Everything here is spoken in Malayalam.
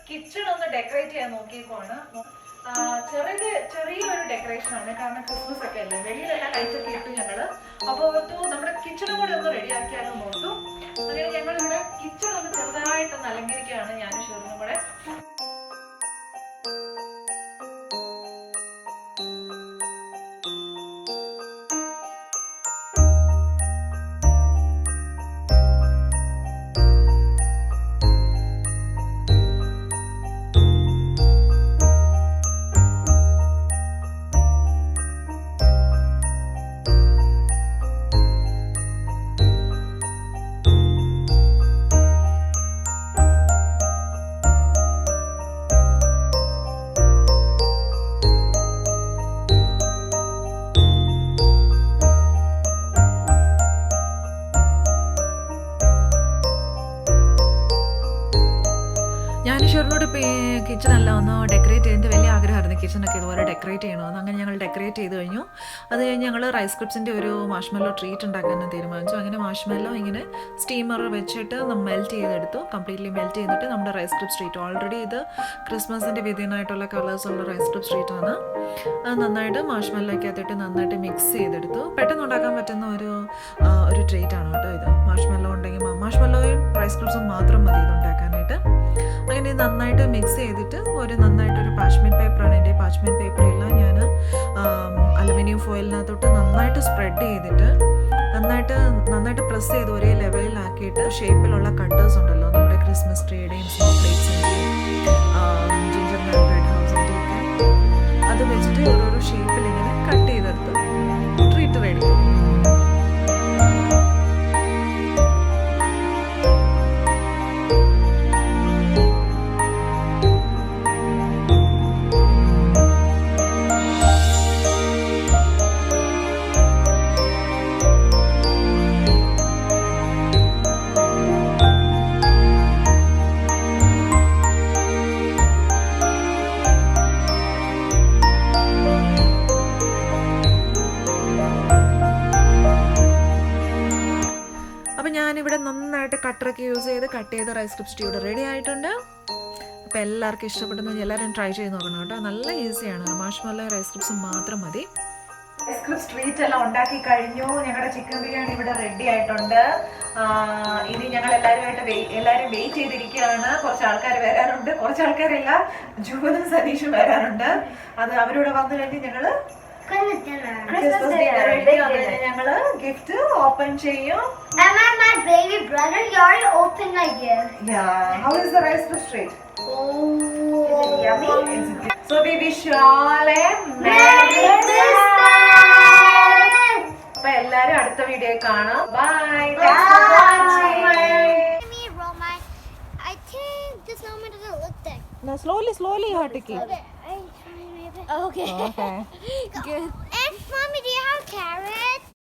കിച്ചൺ ഒന്ന് ഡെക്കറേറ്റ് ചെയ്യാൻ നോക്കിയേക്കുവാണ്. ചെറിയൊരു ഡെക്കറേഷൻ ആണ്, കാരണം ക്രിസ്മസ് ഒക്കെ അല്ലേ, വെളിയിലെല്ലാം ലൈറ്റ് ഒക്കെ ഇട്ടു ഞങ്ങള്. അപ്പൊ ഓർത്തു നമ്മുടെ കിച്ചണും കൂടെ ഒന്ന് റെഡി ആക്കിയാലോ ഓർത്തു. അങ്ങനെ ഞങ്ങൾ ഇവിടെ കിച്ചൺ ഒന്ന് ചെറുതായിട്ടൊന്ന് അലങ്കരിക്കുകയാണ് ഞാനും ഷെറിനും കൂടെ. ഞാൻ ഷെറിനോട് കിച്ചണെല്ലാം ഒന്ന് ഡെക്കറേറ്റ് ചെയ്തതിൻ്റെ വലിയ ആഗ്രഹമായിരുന്നു, കിച്ചണൊക്കെ ഇതുപോലെ ഡെക്കറേറ്റ് ചെയ്യണമെന്ന്. അങ്ങനെ ഞങ്ങൾ ഡെക്കറേറ്റ് ചെയ്ത് കഴിഞ്ഞു. അത് കഴിഞ്ഞ് ഞങ്ങൾ റൈസ് ക്രിപ്സിൻ്റെ ഒരു മാഷ്മെല്ലോ ട്രീറ്റ് ഉണ്ടാക്കാൻ തീരുമാനിച്ചു. അങ്ങനെ മാഷ്മെല്ലോ ഇങ്ങനെ സ്റ്റീമർ വെച്ചിട്ട് മെൽറ്റ് ചെയ്തെടുത്തു. കംപ്ലീറ്റ്ലി മെൽറ്റ് ചെയ്തിട്ട് നമ്മുടെ റൈസ് ക്രിപ്സ് ട്രീറ്റ്, ഓൾറെഡി ഇത് ക്രിസ്മസിൻ്റെ വിധീയനായിട്ടുള്ള കളേഴ്സുള്ള റൈസ് ക്രിപ്സ് ട്രീറ്റാണ്. അത് നന്നായിട്ട് മാഷ്മെല്ലോയ്ക്കകത്തിട്ട് നന്നായിട്ട് മിക്സ് ചെയ്തെടുത്തു. പെട്ടെന്ന് ഉണ്ടാക്കാൻ പറ്റുന്ന ഒരു ട്രീറ്റാണ് കേട്ടോ ഇത്. മാഷ്മെല്ലോ ഉണ്ടെങ്കിൽ മാഷ്മെല്ലോയും റൈസ് ക്രിപ്സും മാത്രം മതി ഇത് ഉണ്ടാക്കാനായിട്ട്. അങ്ങനെ നന്നായിട്ട് മിക്സ് ചെയ്തിട്ട് നന്നായിട്ടൊരു പാച്ച്മെൻറ്റ് പേപ്പറാണ് എൻ്റെ. പാച്ച്മെൻറ്റ് പേപ്പറെല്ലാം ഞാൻ അലുമിനിയം ഫോയിലിനകത്തോട്ട് നന്നായിട്ട് സ്പ്രെഡ് ചെയ്തിട്ട് നന്നായിട്ട് പ്രസ് ചെയ്ത് ഒരേ ലെവലിലാക്കിയിട്ട് ഷേപ്പിലുള്ള കട്ടേഴ്സ് ഉണ്ടല്ലോ നമ്മുടെ ക്രിസ്മസ് ട്രീയുടെയും സ്നോ പ്ലേറ്റ്സിൻ്റെയും ജിഞ്ചർ റെഡ് ഹൗസിൻ്റെയും ഒക്കെ, അത് വെച്ചിട്ട് ഓരോരോ ഷേപ്പിൽ ഇങ്ങനെ കട്ട് ചെയ്തെടുത്ത് ട്രീറ്റ് റെഡി. അപ്പോൾ ഞാനിവിടെ നന്നായിട്ട് കട്ടറൊക്കെ യൂസ് ചെയ്ത് കട്ട് ചെയ്ത റൈസ് ക്രിപ്സ് ഇവിടെ റെഡി ആയിട്ടുണ്ട്. അപ്പോൾ എല്ലാവർക്കും ഇഷ്ടപ്പെടുന്ന എല്ലാവരും ട്രൈ ചെയ്ത് നോക്കണം കേട്ടോ. നല്ല ഈസിയാണ്. മാഷ്മെല്ലോ റൈസ് ക്രിപ്സും മാത്രം മതി. റൈസ് ക്രിപ്സ് ട്രീറ്റ് എല്ലാം ഉണ്ടാക്കി കഴിഞ്ഞു. ഞങ്ങളുടെ ചിക്കൻ ബിരിയാണി ഇവിടെ റെഡി ആയിട്ടുണ്ട്. ഇനി ഞങ്ങൾ എല്ലാവരും വെയിറ്റ് ചെയ്തിരിക്കുകയാണ്. കുറച്ച് ആൾക്കാർ വരാനുണ്ട്, കുറച്ച് ആൾക്കാരല്ല, ജൂബനും സതീഷും വരാനുണ്ട്. അത് അവരോട് വന്നു കഴിഞ്ഞ് ഞങ്ങള് ഞങ്ങള് ഗിഫ്റ്റ് ഓപ്പൺ ചെയ്യും. My baby brother, you already opened my gift. Yeah. How is the rice crisp treat? Oh. Is it yummy? Is it... So we wish you all a Merry Christmas. അപ്പോൾ എല്ലാവരും അടുത്ത വീഡിയോ കാണാം. Bye. Thanks for watching. I think this moment doesn't look that. No, slowly, Hatiki. Okay, I'm trying my best. Okay. Okay. Good.